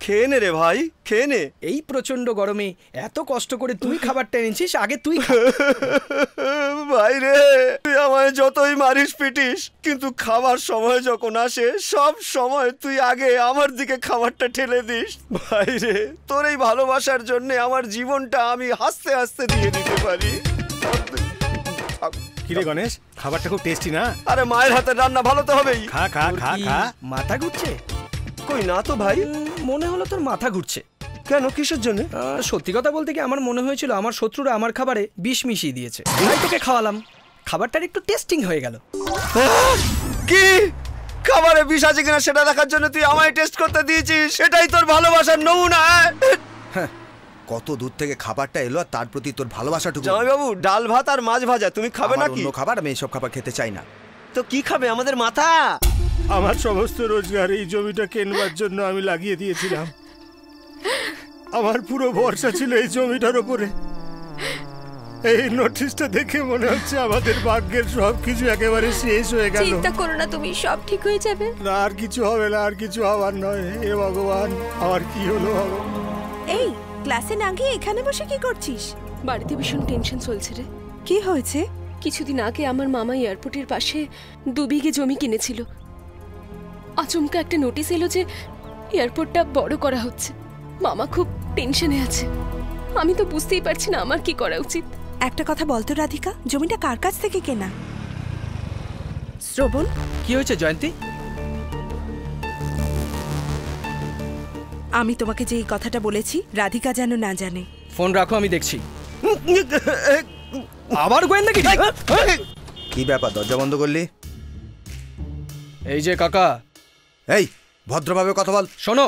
খেয়ে নে রে ভাই, খেয়ে নে। এই প্রচন্ড গরমে এত কষ্ট করে তুই খাবারটা এনেছিস, আগে তুই ভাই রে, তুই আমায় যতই মারিস পিটিস, কিন্তু খাবার সময় যখন আসে সব সময় তুই আগে আমার দিকে খাবারটা ঠেলে দিস। ভাই রে, তোর এই ভালোবাসার জন্য আমার জীবনটা আমি হাসতে হাসতে দিয়ে দিতে পারি। কিরে গণেশ, খাবারটা খুব টেস্টি না? আরে মায়ের হাতের রান্না ভালো তো হবেই। খা খা খা খা। মাথা ঘুরছে? কই না তো ভাই, মনে হলো তোর মাথা ঘুরছে। কেন, কিসের জন্য? সত্যি কথা বলতে কি আমার মনে হয়েছিল আমার শত্রুরা আমার খাবারে বিষ মিশিয়ে দিয়েছে, তাই তোকে খাওয়ালাম। খাবারটার একটু টেস্টিং হয়ে গেল। কি খাবারে বিষ আছে কিনা সেটা দেখার জন্য তুই আমায় টেস্ট করতে দিয়েছিস? সেটাই তোর ভালোবাসার নমুনা? কত দূর থেকে খাবারটা এলো আর তার প্রতি তোর ভালোবাসাটুকু। জামাইবাবু, ডাল ভাত আর মাছ ভাজা, তুমি খাবে নাকি? অন্য খাবার, আমি এইসব খাবার খেতে চাই না। তো কি খাবে? আমাদের মাথা। আমার সমস্ত রোজগার এই জমিটা কেনবার জন্য আমি লাগিয়ে দিয়েছিলাম। আমার পুরো ভরসা ছিল এই জমিটার উপরে। এই নোটিশটা দেখে মনে হচ্ছে আমাদের ভাগ্যের সবকিছু একেবারে শেষ হয়ে গেল। চিন্তা করো না তুমি, সব ঠিক হয়ে যাবে। না, আর কিছু হবে না, আর কিছু হবার নয়। হে ভগবান, আমার কি হলো? এই ক্লাসে না গিয়ে এখানে বসে কি করছিস? বাড়িতে ভীষণ টেনশন চলছে রে। কি হয়েছে? কিছুদিন আগে আমার মামা এয়ারপোর্টের পাশে 2 বিঘে জমি কিনেছিল। আচমকা একটা নোটিশ এলো যে এয়ারপোর্টটা বড় করা হচ্ছে। মামা খুব টেনশনে আছে। আমি তো বুঝতেই পারছি না আমার কি করা উচিত। একটা কথা বলতো রাধিকা, জমিটা কার কাছ থেকে কেনা? শ্রবণ, কি হয়েছে জয়ন্তী? আমি তোমাকে যে এই কথাটা বলেছি রাধিকা যেন না জানে। ফোন রাখো, আমি দেখছি। আবার গোয়েন্দাগিরি? কি ব্যাপার, দরজা বন্ধ করলি? এই যে কাকা। এই ভদ্রভাবে কথা বল। শোনো,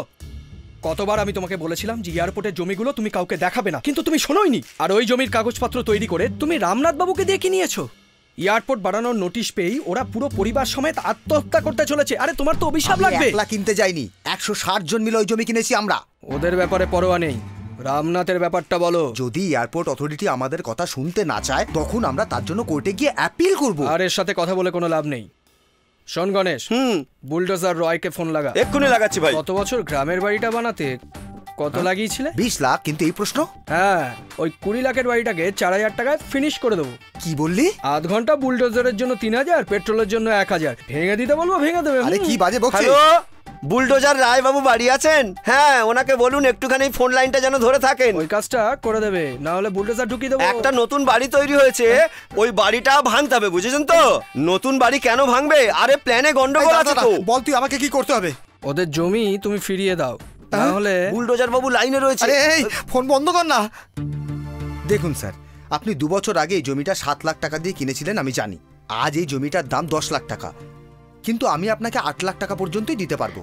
কতবার আমি তোমাকে বলেছিলাম যে এয়ারপোর্টের জমিগুলো তুমি কাউকে দেখাবে না, কিন্তু তুমি শোনোইনি। আর ওই জমির কাগজপত্র তৈরি করে তুমি রামনাথ বাবুকে দিয়ে কি নিয়েছো? এয়ারপোর্ট বাড়ানোর নোটিশ পেয়েই ওরা পুরো পরিবার সমেত আত্মহত্যা করতে চলেছে। আরে তোমার তো অভিশাপ লাগবে। একলা কিনতে যাইনি, 160 জন মিলে ওই জমি কিনেছি আমরা। ওদের ব্যাপারে পরোয়া নেই, রামনাথের ব্যাপারটা বলো। যদি এয়ারপোর্ট অথরিটি আমাদের কথা শুনতে না চায়, তখন আমরা তার জন্য কোর্টে গিয়ে অ্যাপিল করব। আর এর সাথে কথা বলে কোনো লাভ নেই। শোন গণেশ, বুলডোজার রয়কে ফোন লাগা। এক্ষুনি লাগাচ্ছি ভাই। গত বছর গ্রামের বাড়িটা বানাতে কত লাগিয়েছিলে? 20 লাখ। কিন্তু এই প্রশ্ন? হ্যাঁ, ওই 20 লাখের বাড়িটাকে 4000 টাকায় ফিনিশ করে দেবো। কি বললি? আধ ঘন্টা বুলডোজারের জন্য 3000, পেট্রোলের জন্য 1000। ভেঙে দিতে বলবো, ভেঙে দেবে। আরে কি বাজে বকছিস? হ্যালো, বুলডোজার রায় বাবু বাড়ি আছেন? হ্যাঁ, ওনাকে বলুন একটুখানি ফোন লাইনটা যেন ধরে থাকেন। ওই কাজটা করে দেবে, না হলে বুলডোজার ঢুকিয়ে দেবো। একটা নতুন বাড়ি তৈরি হয়েছে, ওই বাড়িটা ভাঙতে হবে, বুঝেছেন তো? নতুন বাড়ি কেন ভাঙবে? আরে প্ল্যানে গন্ডগোল আছে তো। বল তুই আমাকে কি করতে হবে? ওদের জমি তুমি ফিরিয়ে দাও, না হলে। বুলডোজার বাবু লাইনে রয়েছে। আরে এই ফোন বন্ধ কর না। দেখুন স্যার, আপনি 2 বছর আগে এই জমিটা 7 লাখ টাকা দিয়ে কিনেছিলেন, আমি জানি। আজ এই জমিটার দাম 10 লাখ টাকা, কিন্তু আমি আপনাকে 8 লাখ টাকা পর্যন্তই দিতে পারবো।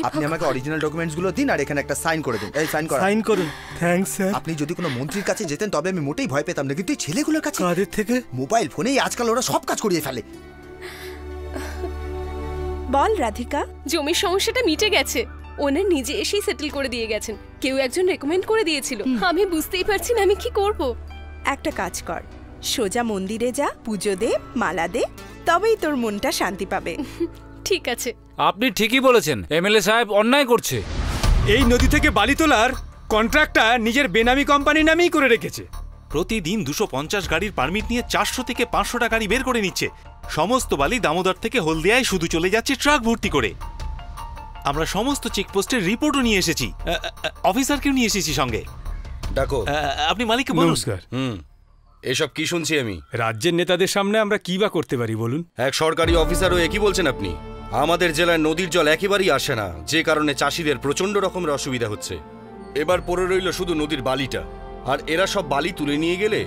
আপনি আমাকে অরিজিনাল ডকুমেন্টসগুলো দিন আর এখানে একটা সাইন করে দিন। এই সাইন করা। সাইন করুন। Thanks sir. আপনি যদি কোনো মন্ত্রীর কাছে যেতেন তবে আমি মোটেই ভয় পেতাম না, কিন্তু এই ছেলেগুলোর কাছে। কাদের থেকে? মোবাইল ফোনেই আজকাল ওরা সব কাজ করিয়ে ফেলে। বল রাধিকা। জমির সমস্যাটা মিটে গেছে। ওনার নিজে এসেই সেটেল করে দিয়ে গেছেন। কেউ একজন রেকমেন্ড করে দিয়েছিল। আমি বুঝতেই পারছি না আমি কি করব। একটা কাজ কর, সোজা মন্দিরে যা, পুজো দে, মালা দে, তবেই তোর মনটা শান্তি পাবে। ঠিক আছে। আপনি ঠিকই বলেছেন, এমএলএ সাহেব অন্যায় করছে। এই নদী থেকে বালি তোলার কন্ট্রাক্টটা নিজের বেনামি কোম্পানির নামেই করে রেখেছে। প্রতিদিন 250 গাড়ির পারমিট নিয়ে 400 থেকে 500টা গাড়ি বের করে নিচ্ছে। সমস্ত বালি দামোদর থেকে হলদিয়ায় শুধু চলে যাচ্ছে ট্রাক ভর্তি করে। আমরা সমস্ত চেকপোস্টের রিপোর্টও নিয়ে এসেছি, অফিসারকেও নিয়ে এসেছি সঙ্গে। ডাকো। আপনি মালিককে বলুন। নমস্কার। এসব কি শুনছি আমি? রাজ্যের নেতাদের সামনে আমরা কি বা করতে পারি বলুন? এক সরকারি অফিসারও একই বলছেন আপনি? আমাদের জেলায় নদীর জল একেবারেই আসে না, যে কারণে চাষিদের প্রচন্ড রকমের অসুবিধা হচ্ছে। এবার পড়ে রইল শুধু নদীর বালিটা, আর এরা সব বালি তুলে নিয়ে গেলে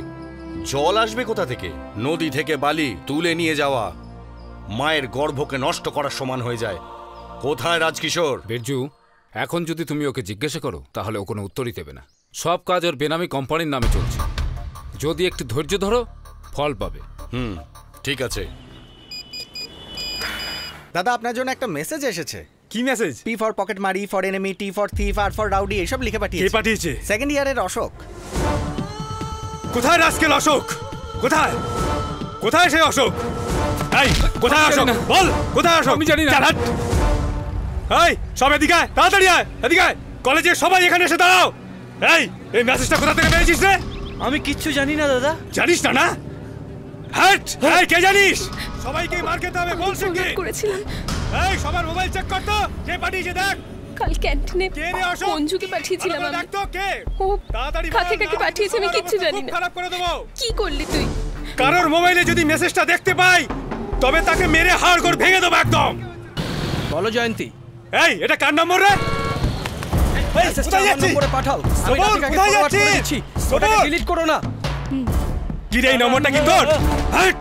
জল আসবে কোথা থেকে? নদী থেকে বালি তুলে নিয়ে যাওয়া মায়ের গর্ভকে নষ্ট করার সমান হয়ে যায়। কোথায় রাজকিশোর? বিরজু, এখন যদি তুমি ওকে জিজ্ঞাসা করো তাহলে ও কোনো উত্তরই দেবে না। সব কাজ ওর বেনামি কোম্পানির নামে চলছে। যদি একটু ধৈর্য ধরো ফল পাবে। ঠিক আছে। দাদা, আপনার জন্য একটা মেসেজ এসেছে। কি মেসেজ? পি ফর পকেট মারি, for enemy, T for thief, R for rowdy, এসব লিখে পাঠিয়েছে। কে পাঠিয়েছে? সেকেন্ড ইয়ারের অশোক। কোথায় রাস্কেল অশোক? কোথায় কোথায় সেই অশোক? এই কোথায় অশোক? বল কোথায় অশোক? আমি জানি না। এই সব এদিকে আয়, তাড়াতাড়ি আয়, এদিকে আয়। কলেজে সবাই এখানে এসে দাঁড়াও। এই মেসেজটা কোথা থেকে পেয়েছিস রে? আমি কিচ্ছু জানি না দাদা। জানিস না না? হ্যাট, এই কে জানিস? সবাইকে মার খেতে হবে বলছি কি? করেছিলাম। এই সবার মোবাইল চেক কর তো, কে পাঠিয়েছে দেখ। কাল ক্যান্টিনে কে রে অশোক? মঞ্জুকে পাঠিয়েছিলাম আমি। দেখ তো কে? ও তাড়াতাড়ি কাকে কাকে পাঠিয়েছে আমি কিচ্ছু জানি না। খারাপ করে দেবো। কি করলি তুই? কারোর মোবাইলে যদি মেসেজটা দেখতে পাই তবে তাকে মেরে হাড় করে ভেঙে দেবো একদম। বলো জয়ন্তী। এই এটা কার নম্বর রে? এই কোথায় যাচ্ছিস? নম্বরে পাঠাও। আমি রাধিকাকে ফরওয়ার্ড করে দিচ্ছি। ওটাকে ডিলিট করো না। কি রে এই নম্বরটা কি তোর? হাট!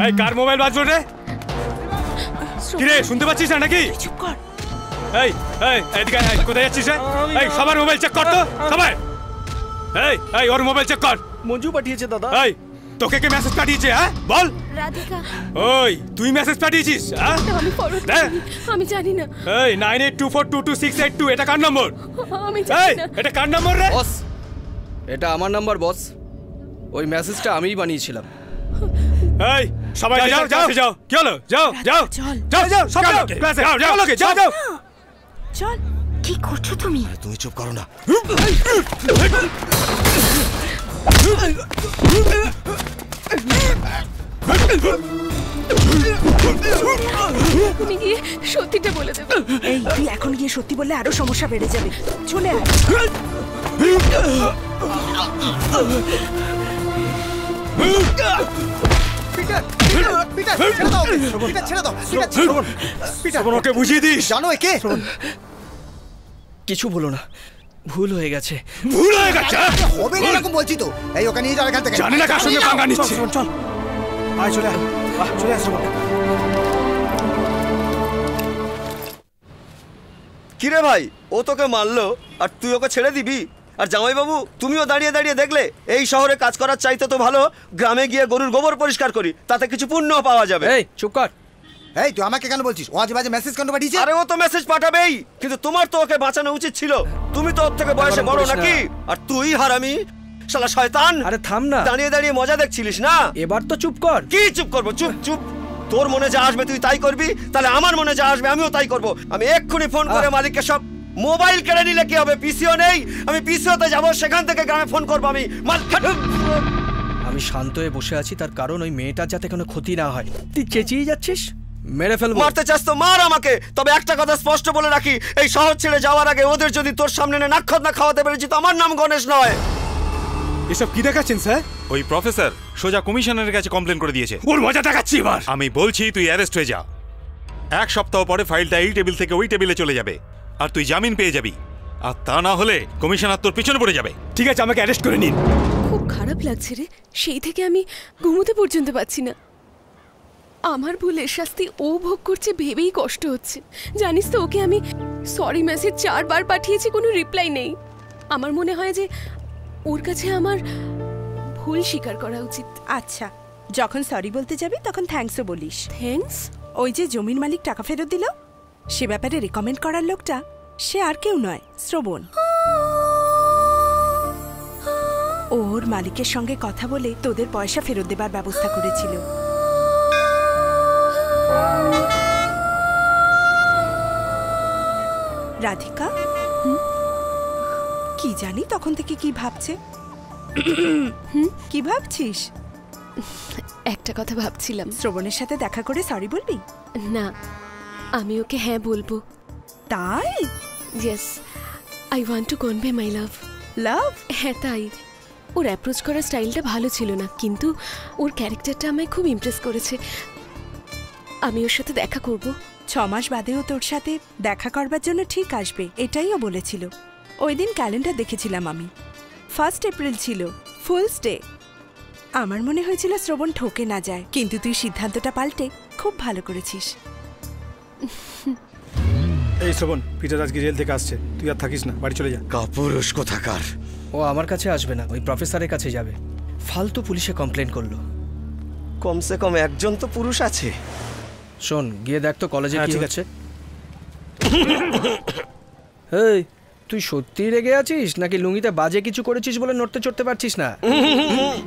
এই কার মোবাইল বাজলো রে? কি রে শুনতে পাচ্ছিস না নাকি? চুপ কর। এই এদিকে আয়, কোথায় যাচ্ছিস রে? এই সবার মোবাইল চেক কর তো সবাই। এই ওর মোবাইল চেক কর। মঞ্জু পাঠিয়েছে দাদা। এই তোকে কে মেসেজ পাঠিয়েছে হ্যাঁ বল? রাধিকা। ওই তুই মেসেজ পাঠিয়েছিস হ্যাঁ? আমি ফরওয়ার্ড করিনি। আমি জানি না। এই 9824222682 এটা কার নম্বর? আমি জানি না। এটা কার নম্বর রে? বস, এটা আমার নাম্বার বস। ওই মেসেজটা আমিই বানিয়েছিলাম। এই সবাই যাও যাও যাও। কি হলো? যাও যাও চল। যাও যাও সব যাও ক্লাসে যাও যাও লোকে যাও যাও। চল। কি করছো তুমি? তুমি চুপ করো না। তুমি গিয়ে সত্যিটা বলে দেবে। এই তুই এখন গিয়ে সত্যি বললে আরো সমস্যা বেড়ে যাবে। চলে আয়। ওকে বুঝিয়ে দিস। জানো একে? কিছু বলো না, ভুল হয়ে গেছে। ভুল হয়ে গেছে হবে না এরকম বলছি তো। এই ওকে নিয়ে যাও এখান থেকে। জানি না কার সঙ্গে পাঙ্গা নিচ্ছে। চল আয়, চলে আয়, চলে আসো। কিরে ভাই, ও তোকে মারলো আর তুই ওকে ছেড়ে দিবি? আর জামাইবাবু তুমিও দাঁড়িয়ে দাঁড়িয়ে দেখলে? এই শহরে কাজ করার চাইতে তো ভালো গ্রামে গিয়ে গরুর গোবর পরিষ্কার করি, তাতে কিছু পুণ্য পাওয়া যাবে। এই চুপ কর। এই তুই আমাকে কেন বলছিস? ও আজে বাজে মেসেজ কেন পাঠিয়েছে? আরে ও তো মেসেজ পাঠাবেই, কিন্তু তোমার তো ওকে বাঁচানো উচিত ছিল। তুমি তো ওর থেকে বয়সে বড় নাকি? আর তুই হারামি শালা শয়তান। আরে থাম না। দাঁড়িয়ে দাঁড়িয়ে মজা দেখছিলিস না? এবার তো চুপ কর। কি চুপ করবো? চুপ চুপ। তোর মনে যা আসবে তুই তাই করবি, তাহলে আমার মনে যা আসবে আমিও তাই করব। আমি এক্ষুনি ফোন করে মালিককে সব মোবাইল কেড়ে নিলে কি হবে? পিসিও নেই, আমি পিসিওতে যাব, সেখান থেকে গ্রামে ফোন করবো আমি। আমি শান্ত হয়ে বসে আছি তার কারণ ওই মেয়েটার যাতে কোনো ক্ষতি না হয়। তুই চেঁচিয়ে যাচ্ছিস, মেরে ফেলবো। মারতে চাস তো মার আমাকে, তবে একটা কথা স্পষ্ট বলে রাখি, এই শহর ছেড়ে যাওয়ার আগে ওদের যদি তোর সামনে নাক্ষত না খাওয়াতে পেরেছি তো আমার নাম গণেশ নয়। এসব কি দেখাচ্ছেন স্যার? ওই প্রফেসর সোজা কমিশনারের কাছে কমপ্লেন করে দিয়েছে। ওর মজা দেখাচ্ছি এবার। আমি বলছি তুই অ্যারেস্ট হয়ে যা। এক সপ্তাহ পরে ফাইলটা এই টেবিল থেকে ওই টেবিলে চলে যাবে আর তুই জামিন পেয়ে যাবি। আর তা না হলে কমিশনার তোর পিছনে পড়ে যাবে। ঠিক আছে, আমাকে অ্যারেস্ট করে নিন। খুব খারাপ লাগছে রে, সেই থেকে আমি ঘুমোতে পর্যন্ত পাচ্ছি না। আমার ভুলের শাস্তি ও ভোগ করছে ভেবেই কষ্ট হচ্ছে। জানিস তো ওকে আমি সরি মেসেজ 4 বার পাঠিয়েছি, কোনো রিপ্লাই নেই। আমার মনে হয় যে ওর কাছে আমার ভুল স্বীকার করা উচিত। আচ্ছা, যখন সরি বলতে যাবি তখন থ্যাঙ্কসও বলিস। থ্যাঙ্কস? ওই যে জমির মালিক টাকা ফেরত দিল, সে ব্যাপারে রেকমেন্ড করার লোকটা সে আর কেউ নয়, শ্রবণ। ওর মালিকের সঙ্গে কথা বলে তোদের পয়সা ফেরত দেবার ব্যবস্থা করেছিল। রাধিকা কি জানি তখন থেকে কি ভাবছে। কি ভাবছিস? একটা কথা ভাবছিলাম। শ্রবণের সাথে দেখা করে সরি বলবি? না, আমি ওকে হ্যাঁ বলবো। তাই? Yes, I want to convey my love. Love? হ্যাঁ তাই। ওর অ্যাপ্রোচ করার স্টাইলটা ভালো ছিল না, কিন্তু ওর ক্যারেক্টারটা আমায় খুব ইমপ্রেস করেছে। আমি ওর সাথে দেখা করব। 6 মাস বাদেও তোর সাথে দেখা করবার জন্য ঠিক আসবে, এটাই ও বলেছিল। ওই দিন ক্যালেন্ডার দেখেছিলাম আমি, 1 এপ্রিল ছিল, ফুলস ডে। আমার মনে হয়েছিল শ্রবণ ঠকে না যায়, কিন্তু তুই সিদ্ধান্তটা পাল্টে খুব ভালো করেছিস। এই শ্রবণ, পিটার আজকে জেল থেকে আসছে, তুই আর থাকিস না, বাড়ি চলে যা। কাপুরুষ কোথাকার। ও আমার কাছে আসবে না, ওই প্রফেসরের কাছে যাবে। ফালতু পুলিশে কমপ্লেন করলো। কমসে কম একজন তো পুরুষ আছে। শোন, গিয়ে দেখ তো কলেজে কি ঠিক আছে। এই তুই সত্যি রেগে আছিস নাকি লুঙ্গিতে বাজে কিছু করেছিস বলে নড়তে চড়তে পারছিস না?